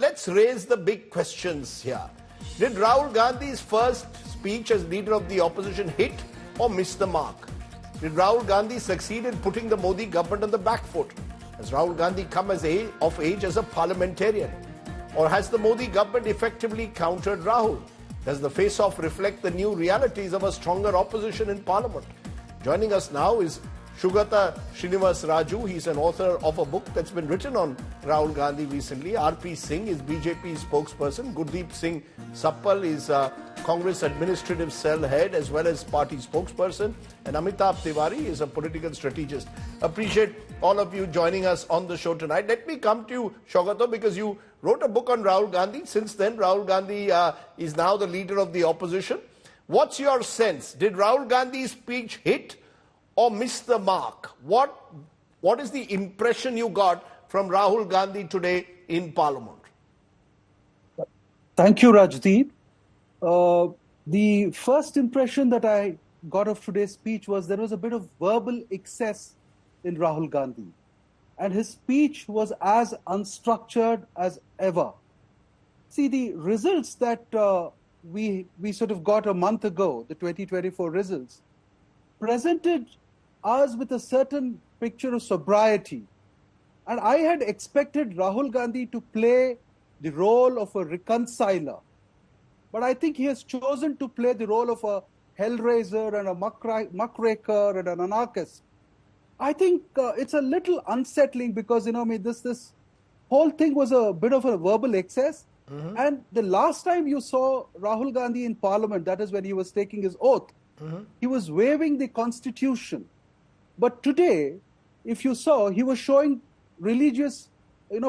Let's raise the big questions here. Did Rahul Gandhi's first speech as leader of the opposition hit or miss the mark? Did Rahul Gandhi succeed in putting the Modi government on the back foot? Has Rahul Gandhi come of age as a parliamentarian? Or has the Modi government effectively countered Rahul? Does the face-off reflect the new realities of a stronger opposition in parliament? Joining us now is Shugata Srinivas Raju. He's an author of a book that's been written on Rahul Gandhi recently. R.P. Singh is BJP spokesperson. Gurdeep Singh Sappal is Congress Administrative Cell head as well as party spokesperson. And Amitabh Tiwari is a political strategist. Appreciate all of you joining us on the show tonight. Let me come to you, Shogata, because you wrote a book on Rahul Gandhi. Since then, Rahul Gandhi is now the leader of the opposition. What's your sense? Did Rahul Gandhi's speech hit or miss the mark? What is the impression you got from Rahul Gandhi today in Parliament? Thank you, Rajdeep. The first impression that I got of today's speech was there was a bit of verbal excess in Rahul Gandhi. And his speech was as unstructured as ever. See, the results that we sort of got a month ago, the 2024 results, presented us with a certain picture of sobriety. And I had expected Rahul Gandhi to play the role of a reconciler. But I think he has chosen to play the role of a hellraiser and a muckraker and an anarchist. I think it's a little unsettling because, this whole thing was a bit of a verbal excess. Mm-hmm. And the last time you saw Rahul Gandhi in Parliament, that is when he was taking his oath, mm-hmm. he was waving the constitution. But today, if you saw, he was showing religious,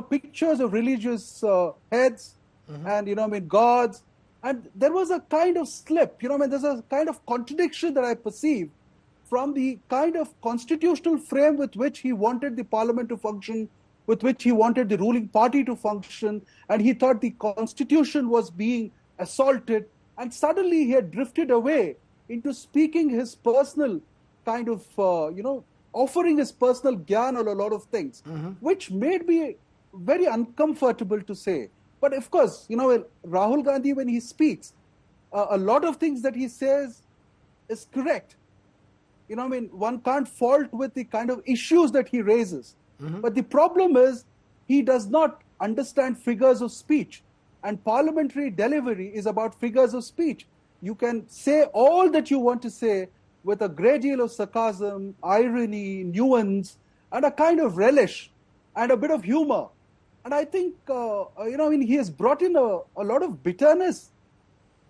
pictures of religious heads mm-hmm. and, gods. And there was a kind of slip, there's a kind of contradiction that I perceive from the kind of constitutional frame with which he wanted the parliament to function, with which he wanted the ruling party to function, and he thought the constitution was being assaulted, and suddenly he had drifted away into speaking his personal kind of, offering his personal gyan on a lot of things, mm-hmm. which made me very uncomfortable to say. But of course, Rahul Gandhi, when he speaks, a lot of things that he says is correct. One can't fault with the kind of issues that he raises. Mm-hmm. But the problem is he does not understand figures of speech. And parliamentary delivery is about figures of speech. You can say all that you want to say with a great deal of sarcasm, irony, nuance, and a kind of relish and a bit of humor. And I think, he has brought in a lot of bitterness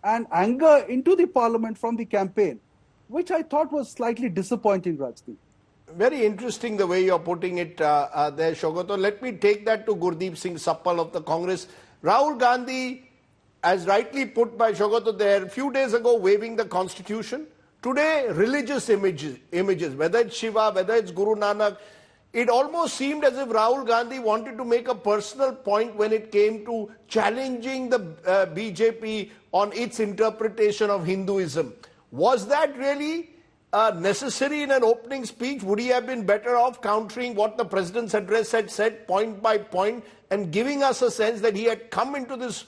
and anger into the parliament from the campaign, which I thought was slightly disappointing, Rajdeep. Very interesting the way you're putting it there, Shogato. Let me take that to Gurdeep Singh Sappal of the Congress. Rahul Gandhi, as rightly put by Shogato there, a few days ago waving the constitution. Today, religious images, whether it's Shiva, whether it's Guru Nanak, it almost seemed as if Rahul Gandhi wanted to make a personal point when it came to challenging the BJP on its interpretation of Hinduism. Was that really necessary in an opening speech? Would he have been better off countering what the president's address had said point by point and giving us a sense that he had come into this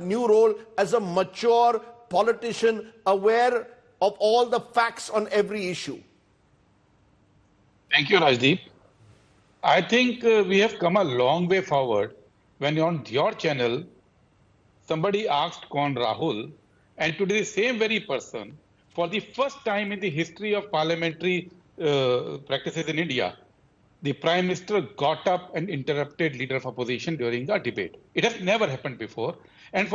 new role as a mature politician aware of all the facts on every issue? Thank you, Rajdeep. I think we have come a long way forward when on your channel, somebody asked Kon Rahul, and today the same very person, for the first time in the history of parliamentary practices in India, the Prime Minister got up and interrupted Leader of Opposition during a debate. It has never happened before. And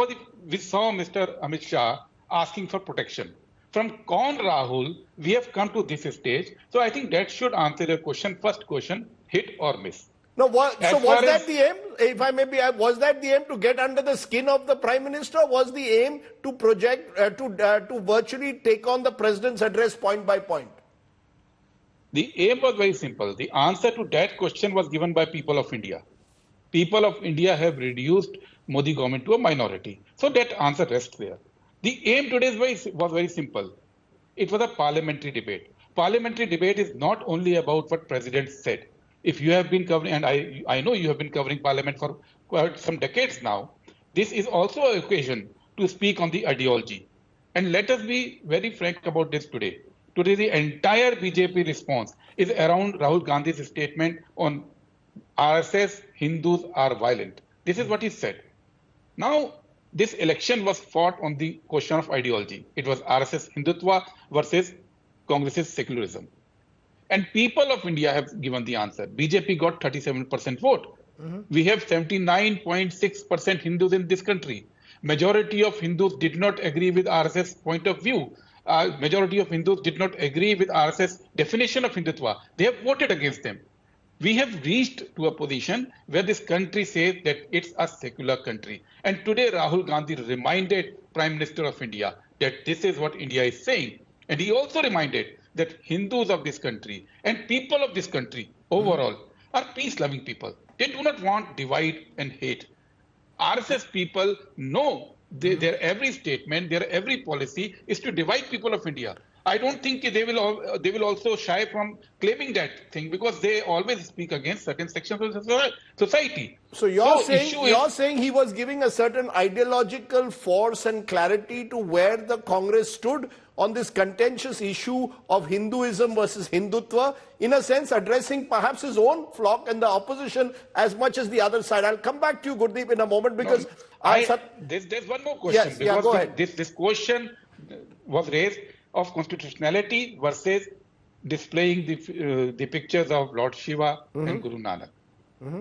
we saw Mr. Amit Shah asking for protection. From Kon Rahul, we have come to this stage. So I think that should answer your question. First question, hit or miss. No, was that the aim? If I may be, was that the aim to get under the skin of the Prime Minister? Or was the aim to project, to virtually take on the President's address point by point? The aim was very simple. The answer to that question was given by people of India. People of India have reduced Modi government to a minority. So that answer rests there. The aim today was very simple. It was a parliamentary debate. Parliamentary debate is not only about what President said. If you have been covering, and I know you have been covering Parliament for some decades now, this is also an occasion to speak on the ideology. And let us be very frank about this today. Today, the entire BJP response is around Rahul Gandhi's statement on RSS, Hindus are violent. This is what he said. Now, this election was fought on the question of ideology. It was RSS Hindutva versus Congress's secularism. And people of India have given the answer. BJP got 37% vote. We have 79.6% Hindus in this country. Majority of Hindus did not agree with RSS point of view. Majority of Hindus did not agree with RSS definition of Hindutva. They have voted against them. We have reached to a position where this country says that it's a secular country. And today Rahul Gandhi reminded Prime Minister of India that this is what India is saying. And he also reminded that Hindus of this country and people of this country overall are peace-loving people. They do not want divide and hate. RSS people know their every statement, their every policy is to divide people of India. I don't think they will also shy from claiming that thing because they always speak against certain sections of society. So you're saying he was giving a certain ideological force and clarity to where the Congress stood on this contentious issue of Hinduism versus Hindutva, in a sense addressing perhaps his own flock and the opposition as much as the other side. I'll come back to you, Gurdeep, in a moment because... There's one more question. Yes, yeah, go ahead. This question was raised of constitutionality versus displaying the pictures of Lord Shiva and Guru Nanak.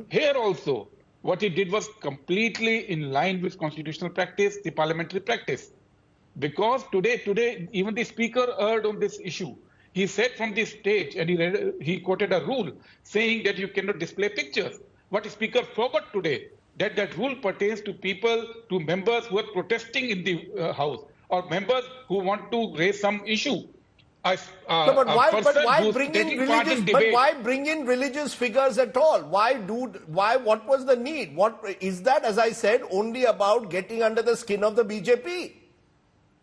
Here also, what he did was completely in line with constitutional practice, the parliamentary practice. Because today, even the speaker erred on this issue. He said from the stage, and he quoted a rule saying that you cannot display pictures. What the speaker forgot today, that rule pertains to people, to members who are protesting in the house, or members who want to raise some issue. But why bring in religious figures at all? What was the need? What is that, as I said, only about getting under the skin of the BJP?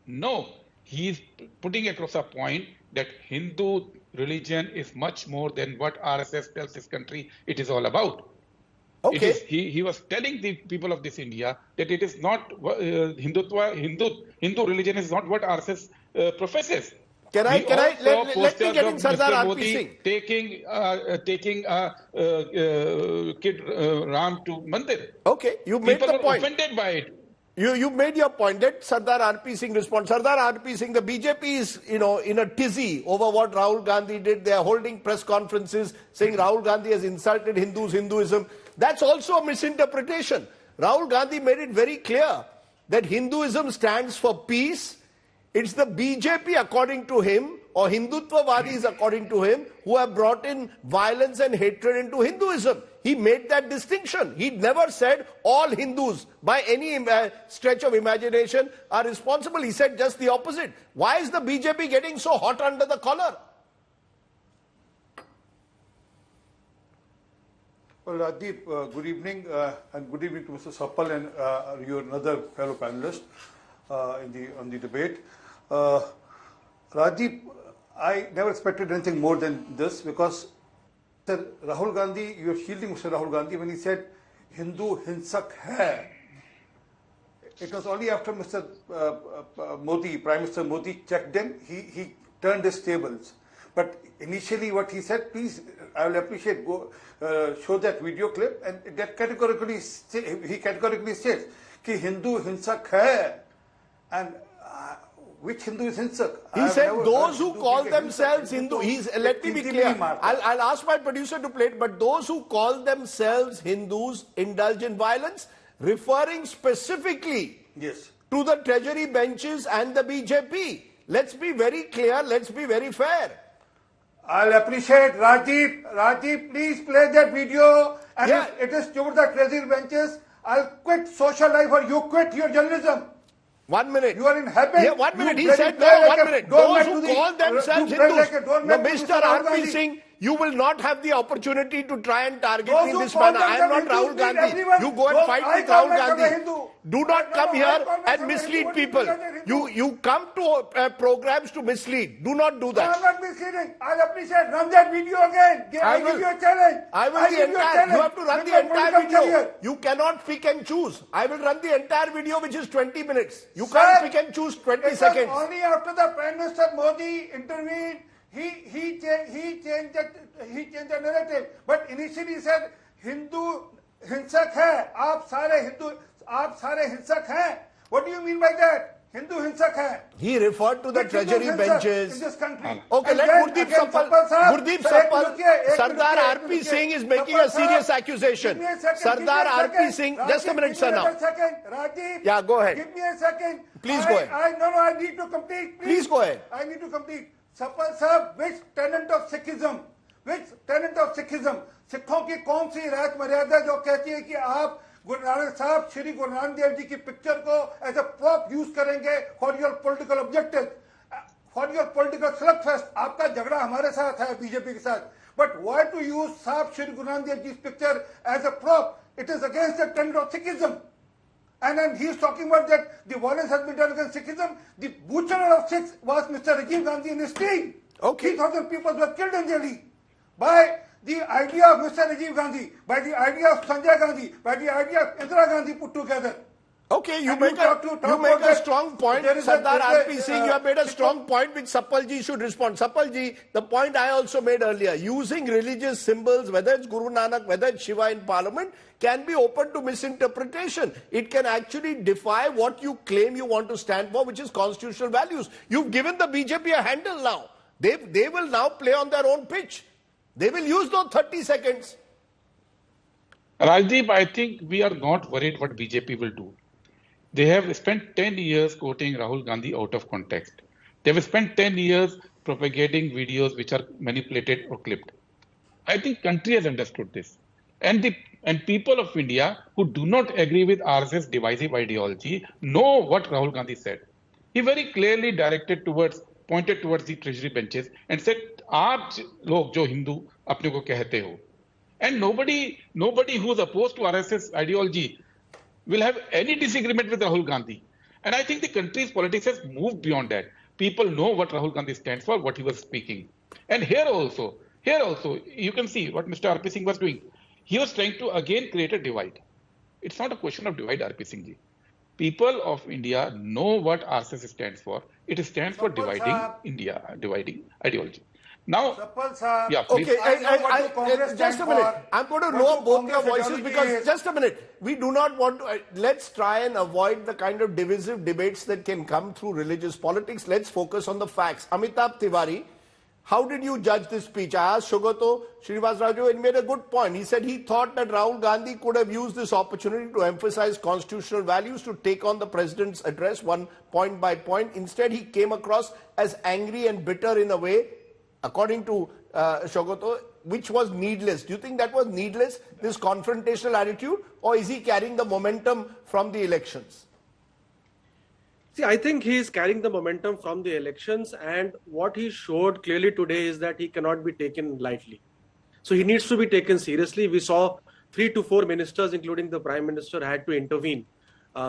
No, he is putting across a point that Hindu religion is much more than what RSS tells this country it is all about. Okay. He was telling the people of this India that it is not Hindu religion is not what RSS professes. Let me get in Sardar RP Singh. Taking kid Ram to Mandir. Okay, you made the point. People were offended by it. You made your point. Let Sardar RP Singh respond. Sardar RP Singh, the BJP is, in a tizzy over what Rahul Gandhi did. They are holding press conferences saying Rahul Gandhi has insulted Hinduism. That's also a misinterpretation. Rahul Gandhi made it very clear that Hinduism stands for peace. It's the BJP, according to him, or Hindutvavadis, according to him, who have brought in violence and hatred into Hinduism. He made that distinction. He never said all Hindus, by any stretch of imagination, are responsible. He said just the opposite. Why is the BJP getting so hot under the collar? Well, Rajdeep, good evening, and good evening to Mr. Sapal and your another fellow panelist on the debate. Rajdeep, I never expected anything more than this because Mr. Rahul Gandhi, you are shielding Mr. Rahul Gandhi when he said Hindu hinsak hai. It was only after Mr. Modi, Prime Minister Modi checked in, he turned his tables. But initially what he said, please, I will appreciate, show that video clip, and that he categorically says कि Hindu hinsak hai, and which Hindu is hinsak? He said those who call themselves Hindu. Let me be clear. I'll ask my producer to play it, but those who call themselves Hindus indulge in violence, referring specifically to the treasury benches and the BJP. Let's be very clear. Let's be very fair. I'll appreciate Rajdeep. Rajdeep, please play that video. And if it is to the treasury benches, I'll quit social life or you quit your journalism. 1 minute. You are in heaven. Yeah, 1 minute. He said no, 1 minute. Those who call themselves Hindus. No, Mr. RP Singh, you will not have the opportunity to try and target me in this manner. I am not Rahul Gandhi. You go and fight with Rahul Gandhi. Do not come here and mislead people. You come to programs to mislead. Do not do No, that. I'm not misleading. I'll appreciate. Run that video again. I'll give you a challenge. I will the entire. You have to run the entire video. You cannot pick and choose. I will run the entire video, which is 20 minutes. You can't pick and choose 20 seconds. Only after the Prime Minister Modi intervened, he changed the narrative. But initially he said, Hindu hinsak hai. आप सारे हिंसक हैं. What do you mean by that? Hindu hinsak hai. He referred to the treasury benches. In this country. Okay, let Gurdeep Sappal. Sardar R.P. Singh is making a serious accusation. Sardar R.P. Singh, just a minute, sir, now. Rajdeep, Yeah, go ahead. Give me a second. Please go ahead. I need to complete. Please go ahead. I need to complete. Sappal sahab, which tenet of Sikhism? सिखों की कौन सी रात मर्यादा जो कहती है कि आप गुरु नानक साहब श्री गुरु नानक देव जी की पिक्चर को एज अ प्रॉप यूज करेंगे for your political objective, for your political slugfest. आपका झगड़ा हमारे साथ है बीजेपी के साथ, बट व्हाई टू यूज साहब Shri Guru Nanak Dev ji picture as a prop? It is against the tenet of Sikhism. And then he is talking about that the violence has been done against Sikhism. The butcher of Sikhs was Mr. Rajiv Gandhi and his team. Okay. 3,000 people were killed in Delhi by the idea of Mr. Rajiv Gandhi, by the idea of Sanjay Gandhi, by the idea of Indira Gandhi put together. Okay, you make a strong point. Sardar R.P. Singh, you have made a strong point which Sappalji should respond. Sappalji, the point I also made earlier, using religious symbols, whether it's Guru Nanak, whether it's Shiva in Parliament, can be open to misinterpretation. It can actually defy what you claim you want to stand for, which is constitutional values. You've given the BJP a handle now. They will now play on their own pitch. They will use those 30 seconds. Rajdeep, I think we are not worried what BJP will do. They have spent 10 years quoting Rahul Gandhi out of context. They have spent 10 years propagating videos which are manipulated or clipped. I think country has understood this. And people of India who do not agree with RSS divisive ideology know what Rahul Gandhi said. He very clearly pointed towards the treasury benches and said, "Aap log jo Hindu apne ko kehte ho." And nobody who is opposed to RSS ideology will have any disagreement with Rahul Gandhi. And I think the country's politics has moved beyond that. People know what Rahul Gandhi stands for, what he was speaking. And here also, you can see what Mr. R.P. Singh was doing. He was trying to again create a divide. It's not a question of divide, R.P. Singh ji. People of India know what RSS stands for. It stands for dividing India, dividing ideology. Now, yeah, please. Okay, just a minute. I'm going to lower both your voices because, just a minute, we do not want to, let's try and avoid the kind of divisive debates that can come through religious politics. Let's focus on the facts. Amitabh Tiwari, how did you judge this speech? I asked Shogato Srinivas Raju and he made a good point. He said he thought that Rahul Gandhi could have used this opportunity to emphasize constitutional values to take on the president's address one point by point. Instead, he came across as angry and bitter in a way, according to Shogato, which was needless. Do you think that was needless, this confrontational attitude, or is he carrying the momentum from the elections? See, I think he is carrying the momentum from the elections, and what he showed clearly today is that he cannot be taken lightly. So he needs to be taken seriously. We saw 3 to 4 ministers, including the Prime Minister, had to intervene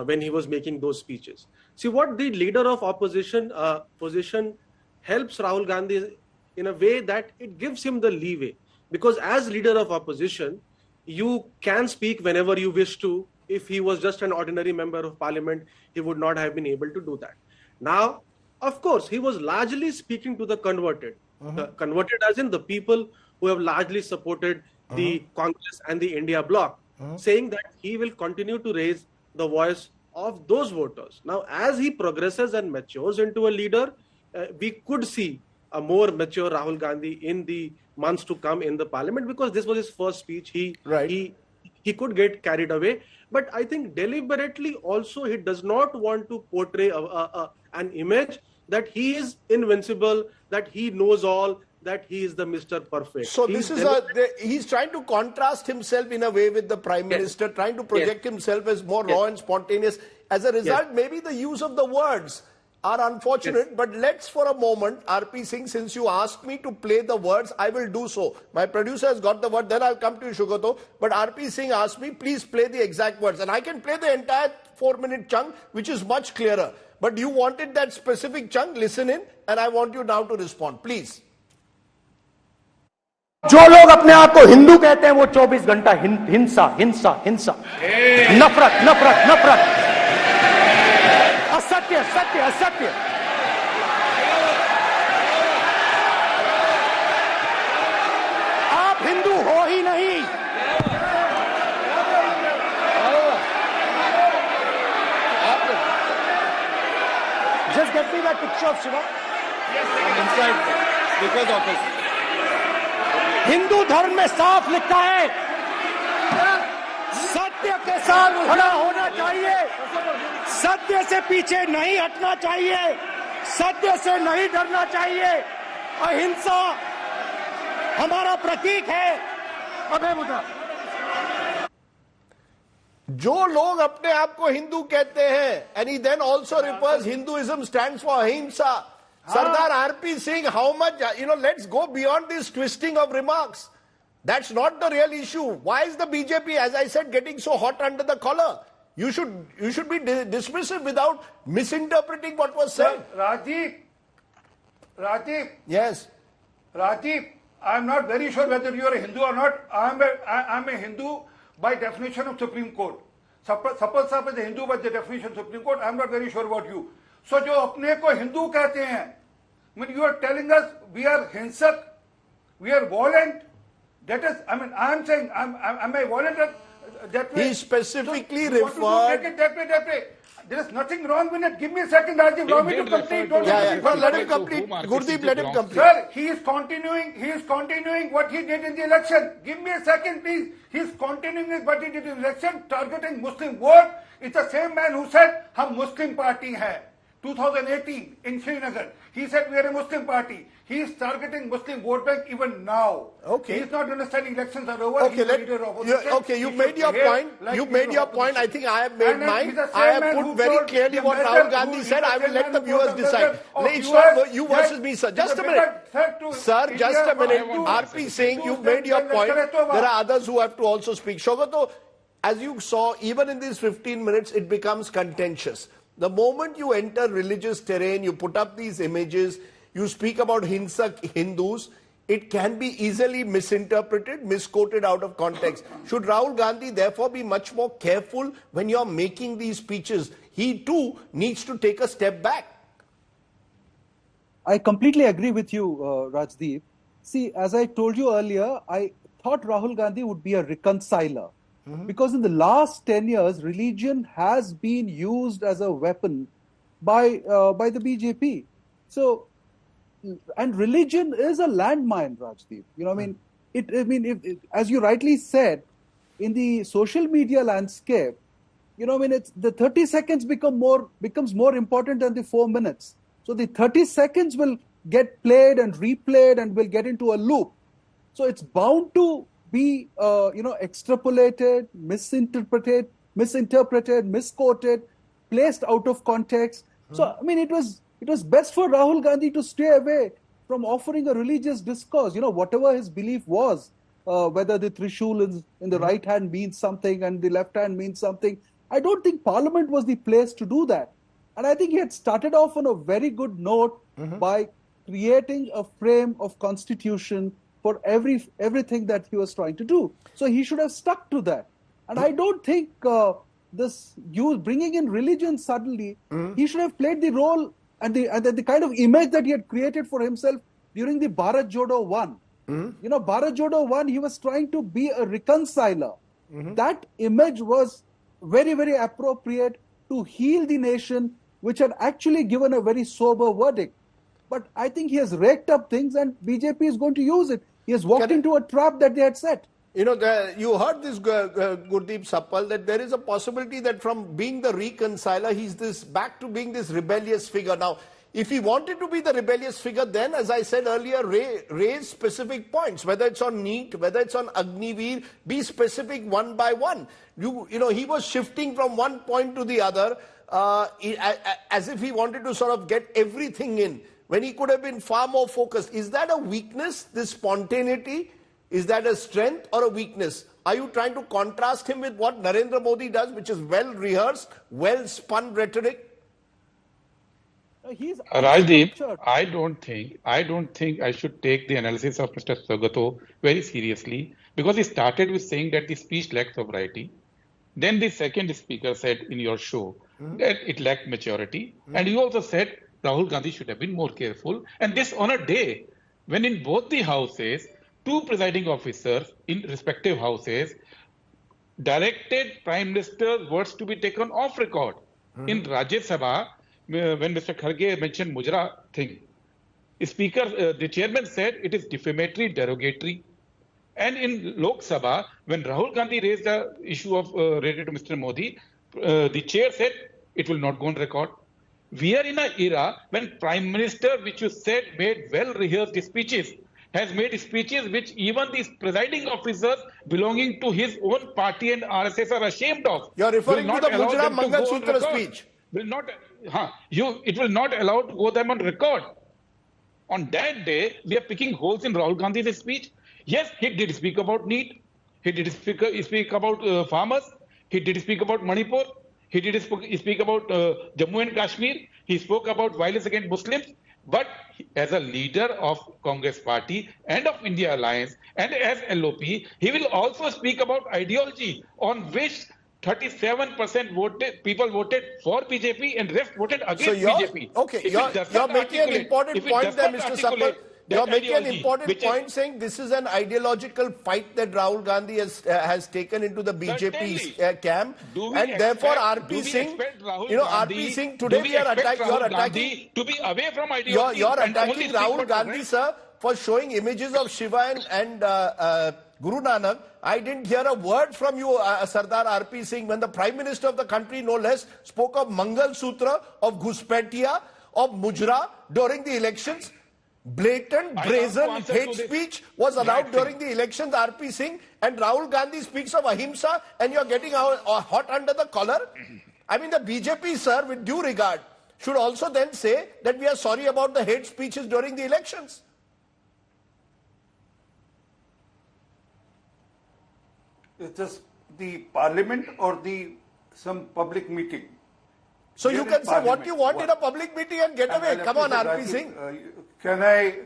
when he was making those speeches. See, what the leader of opposition position helps Rahul Gandhi in a way that it gives him the leeway, because as leader of opposition, you can speak whenever you wish to. If he was just an ordinary member of parliament, he would not have been able to do that. Now, of course, he was largely speaking to the converted, converted as in the people who have largely supported the Congress and the India bloc, saying that he will continue to raise the voice of those voters. Now, as he progresses and matures into a leader, we could see a more mature Rahul Gandhi in the months to come in the parliament, because this was his first speech. He could get carried away. But I think deliberately also he does not want to portray an image that he is invincible, that he knows all, that he is the Mr. Perfect. So he's trying to contrast himself in a way with the Prime Minister, trying to project himself as more raw and spontaneous. As a result, maybe the use of the words are unfortunate, but let's for a moment, RP Singh, since you asked me to play the words, I will do so. My producer has got the word, then I'll come to you, Shugato. But RP Singh asked me, please play the exact words. And I can play the entire 4-minute chunk, which is much clearer. But you wanted that specific chunk, listen in, and I want you now to respond. Please. जो लोग अपने आप को हिंदू कहते हैं वो 24 घंटा हिंसा हिंसा हिंसा नफरत नफरत नफरत असत्य सत्य असत्य आप हिंदू हो ही नहीं just get me that picture of Shiva inside because of this Hindu धर्म में साफ लिखा है सत्य के साथ खड़ा होना चाहिए सत्य से पीछे नहीं हटना चाहिए सत्य से नहीं डरना चाहिए अहिंसा हमारा प्रतीक है अभय मुद्रा जो लोग अपने आप को हिंदू कहते हैं, and he then also refers Hinduism stands for ahimsa. Sardar RP Singh, how much, let's go beyond this twisting of remarks. That's not the real issue. Why is the BJP, as I said, getting so hot under the collar? You should be dismissive without misinterpreting what was said. Rajdeep. Yes. Rajdeep, I'm not very sure whether you are a Hindu or not. I'm a Hindu by definition of Supreme Court. Sapal Saab is a Hindu by the definition of Supreme Court. I'm not very sure about you. So जो अपने को हिंदू कहते हैं, you are telling us we are hinsak, we are violent. That is, I'm saying, am I violent that way? He specifically so referred. Take it that way. There is nothing wrong with it. Give me a second, Rajdeep. Allow me to complete. Well, let him complete. Gurdeep, let him complete. Sir, he is continuing what he did in the election. Give me a second, please. He is continuing with what he did in the election, targeting Muslim vote. It's the same man who said, "हम Muslim party hai." 2018 in Srinagar. He said we are a Muslim party. He is targeting Muslim vote bank even now. Okay. He is not understanding elections are over. Okay, you made your point. You made your point. I think I have made mine. I have put very clearly what Rahul Gandhi said. I will let the viewers decide. It's not you versus me, sir. Just a minute. Sir, just a minute. RP Singh, you made your point. There are others who have to also speak. Shogato, as you saw, even in these 15 minutes, it becomes contentious. The moment you enter religious terrain, you put up these images, you speak about Hinsak Hindus, it can be easily misinterpreted, misquoted out of context. Should Rahul Gandhi therefore be much more careful when you're making these speeches? He too needs to take a step back. I completely agree with you, Rajdeep. See, as I told you earlier, I thought Rahul Gandhi would be a reconciler. Because in the last 10 years, religion has been used as a weapon by the BJP. So, and religion is a landmine, Rajdeep. As you rightly said, in the social media landscape, it's the 30 seconds becomes more important than the 4 minutes. So the 30 seconds will get played and replayed and will get into a loop. So it's bound to be, extrapolated, misinterpreted, misquoted, placed out of context. So, it was best for Rahul Gandhi to stay away from offering a religious discourse. Whatever his belief was, whether the Trishul in the right hand means something and the left hand means something. I don't think Parliament was the place to do that. And I think he had started off on a very good note by creating a frame of constitution for everything that he was trying to do. So he should have stuck to that. And I don't think bringing in religion suddenly, he should have played the role and the kind of image that he had created for himself during the Bharat Jodo 1. Bharat Jodo 1, he was trying to be a reconciler. That image was very, very appropriate to heal the nation, which had actually given a very sober verdict. But I think he has raked up things and BJP is going to use it. He has walked into a trap that they had set. You heard this, Gurdeep Sapal, that there is a possibility that from being the reconciler, he's back to being this rebellious figure. Now, if he wanted to be the rebellious figure, then, as I said earlier, raise specific points, whether it's on NEET, whether it's on Agniveer, be specific one by one. He was shifting from one point to the other. as if he wanted to sort of get everything in, when he could have been far more focused. Is that a weakness, this spontaneity? Is that a strength or a weakness? Are you trying to contrast him with what Narendra Modi does, which is well-rehearsed, well-spun rhetoric? Rajdeep, I don't think I should take the analysis of Mr. Sagato very seriously, because he started with saying that the speech lacked sobriety. Then the second speaker said in your show that it lacked maturity. And you also said Rahul Gandhi should have been more careful. And this on a day when in both the houses, two presiding officers in respective houses directed Prime Minister's words to be taken off record. In Rajya Sabha, when Mr. Kharge mentioned Mujra thing, the chairman said it is defamatory, derogatory. And in Lok Sabha, when Rahul Gandhi raised the issue of related to Mr. Modi, the chair said it will not go on record. We are in an era when Prime Minister, which you said made well-rehearsed speeches, has made speeches which even these presiding officers belonging to his own party and RSS are ashamed of. You are referring to the Mujra Mangal Sutra speech. It will not allow to go them on record. On that day, we are picking holes in Rahul Gandhi's speech. Yes, he did speak about NEET. He did speak about farmers. He did speak about Manipur. He did speak about Jammu and Kashmir. He spoke about violence against Muslims. But as a leader of Congress Party and of India Alliance and as LOP, he will also speak about ideology on which 37% people voted for BJP and rest voted against BJP. Okay, you're making an important point there, Mr. Sapal. You're making an important point saying this is an ideological fight that Rahul Gandhi has taken into the BJP's camp. And therefore RP Singh, RP Singh, today you're attacking to be away from ideology. You're attacking Rahul Gandhi, sir, for showing images of Shiva and Guru Nanak. I didn't hear a word from you, Sardar RP Singh, when the Prime Minister of the country, no less, spoke of Mangal Sutra, of Ghuspetia, of Mujra during the elections. Blatant, brazen hate speech was allowed during the elections, RP Singh, and Rahul Gandhi speaks of ahimsa, and you're getting hot under the collar. I mean, the BJP, sir, with due regard, should also then say that we are sorry about the hate speeches during the elections. It's just the parliament or some public meeting. So you can say what you want in a public meeting and get away. Come on, RP Singh. I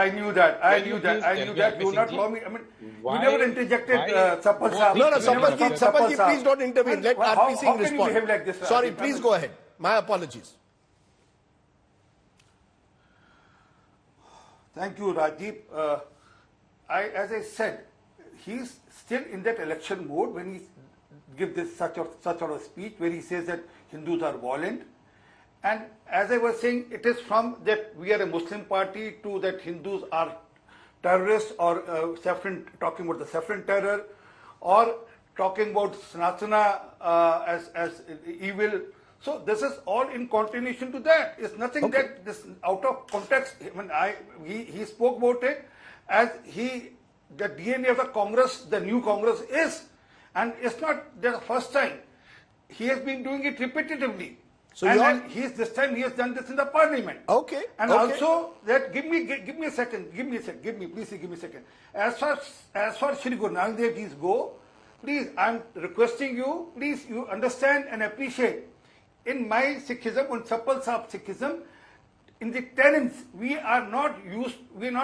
knew that. Do not allow me. I mean, you never interjected, Sapal Saab. No, Sapalji, please don't intervene. Let RP Singh respond. How can you behave like this? Sorry, please go ahead. My apologies. Thank you, Rajdeep. As I said, he's still in that election mode when he gives this such sort of speech where he says that Hindus are violent. And as I was saying, it is from that we are a Muslim party to that Hindus are terrorists or talking about the saffron terror or talking about Sanatana as evil. So this is all in continuation to that. It's nothing that this out of context. He spoke about it as the DNA of the Congress, the new Congress is. And it's not the first time. He has been doing it repetitively. So this time he has done this in the parliament. Okay. And also that give me a second. Please give me a second. As far Shri Guru Nanak Dev Ji's go, please, I'm requesting you, please you understand and appreciate. In my Sikhism, on Sapal Saab Sikhism, in the tenets, we are not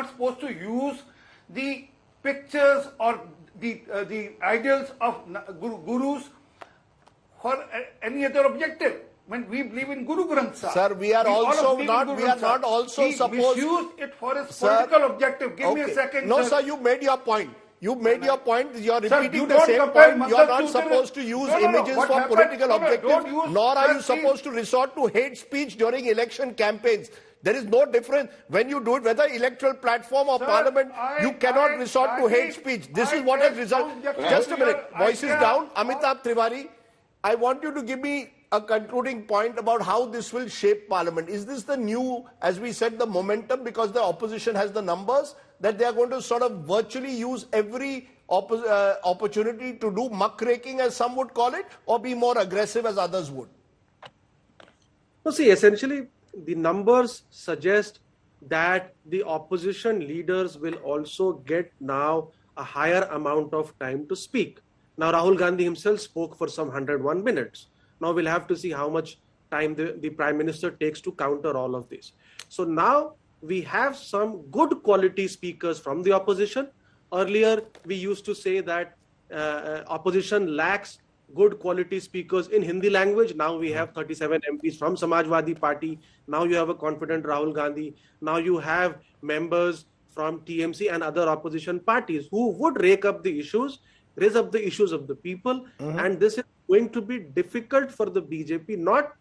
supposed to use the pictures or the ideals of gurus for any other objective. When we believe in Guru Granth Sahib. Sir, we are not also supposed to use it for his political objective. Give me a second. No, sir, you made your point. You made your point. You are repeating the same point. You are not supposed to use images for political objectives, nor are you supposed to resort to hate speech during election campaigns. There is no difference when you do it, whether electoral platform or parliament, you cannot resort to hate speech. This is what has resulted. Just a minute. Voices down. Amitabh Triwari, I want you to give me a concluding point about how this will shape parliament. Is this the new, as we said, the momentum, because the opposition has the numbers, that they are going to sort of virtually use every opportunity to do muckraking, as some would call it, or be more aggressive as others would? No, see, essentially, the numbers suggest that the opposition leaders will also get now a higher amount of time to speak. Now, Rahul Gandhi himself spoke for some 101 minutes. Now we'll have to see how much time the Prime Minister takes to counter all of this. So now we have some good quality speakers from the opposition. Earlier, we used to say that opposition lacks good quality speakers in Hindi language. Now we have 37 MPs from Samajwadi Party. Now you have a confident Rahul Gandhi. Now you have members from TMC and other opposition parties who would raise up the issues of the people. And this is going to be difficult for the BJP, not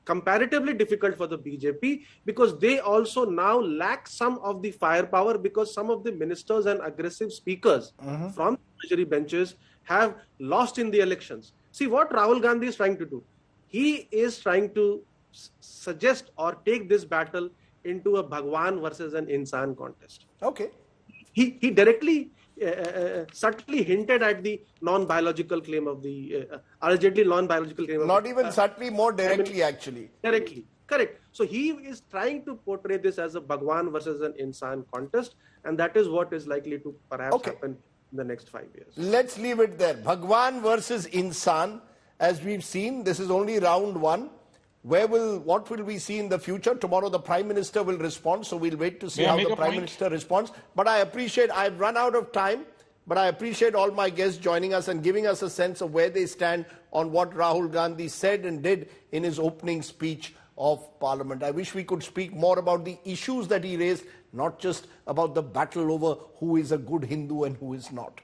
comparatively difficult for the BJP, because they also now lack some of the firepower, because some of the ministers and aggressive speakers from the treasury benches have lost in the elections. See what Rahul Gandhi is trying to do. He is trying to suggest or take this battle into a Bhagwan versus an Insan contest. Okay. He directly, subtly hinted at the non-biological claim of the, allegedly non-biological claim of... Not even subtly, more directly actually. Directly, correct. So he is trying to portray this as a Bhagwan versus an Insan contest, and that is what is likely to perhaps happen in the next 5 years. Let's leave it there. Bhagwan versus Insan, as we've seen, this is only round one. What will we see in the future? Tomorrow the Prime Minister will respond, so we'll wait to see how the Prime Minister responds. But I've run out of time, but I appreciate all my guests joining us and giving us a sense of where they stand on what Rahul Gandhi said and did in his opening speech of Parliament. I wish we could speak more about the issues that he raised, not just about the battle over who is a good Hindu and who is not.